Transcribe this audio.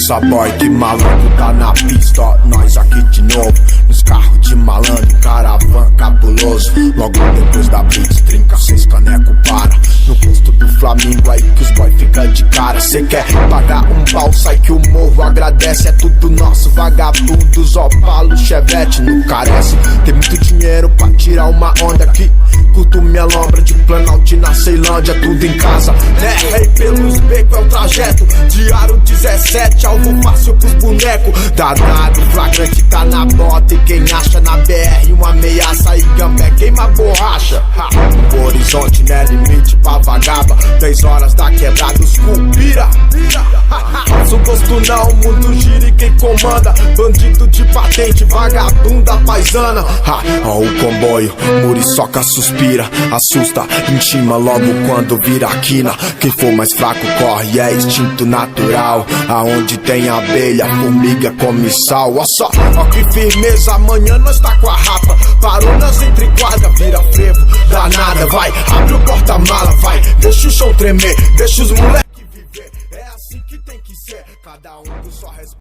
Pensa boy, que maluco tá na pista, ó, nós aqui de novo. Nos carros de malandro, caravan cabuloso. Logo depois da blitz, trinca, 6 caneco para no posto do Flamengo, aí que os boy fica de cara. Cê quer pagar um pau, sai que o morro agradece. É tudo nosso, vagabundos, Opala, Chevette, não carece. Tem muito dinheiro pra tirar uma onda aqui. Curto minha lombra de Planalto na Ceilândia, tudo em casa, né? Rei pelos becos é o trajeto. Diário 17, alvo fácil pros bonecos. Danado, flagrante tá na bota. E quem acha na BR uma ameaça e gambé queima borracha. O horizonte não é limite pra vagaba. 10 horas da quebrada, os culpira. Sou gosto não, o mundo gira e quem comanda. Bandido de patente, vagabunda paisana. Ó o comboio, muriçoca suspira, assusta, intima logo quando vira a quina. Quem for mais fraco corre, é instinto natural. Aonde tem abelha, formiga come sal. Ó só, ó que firmeza, amanhã nós tá com a rapa. Paronas entre guarda, vira frevo, danada, vai. Abre o porta-mala, vai, deixa o chão tremer, deixa os moleque viver. É assim que tem que ser, cada um do só respeito.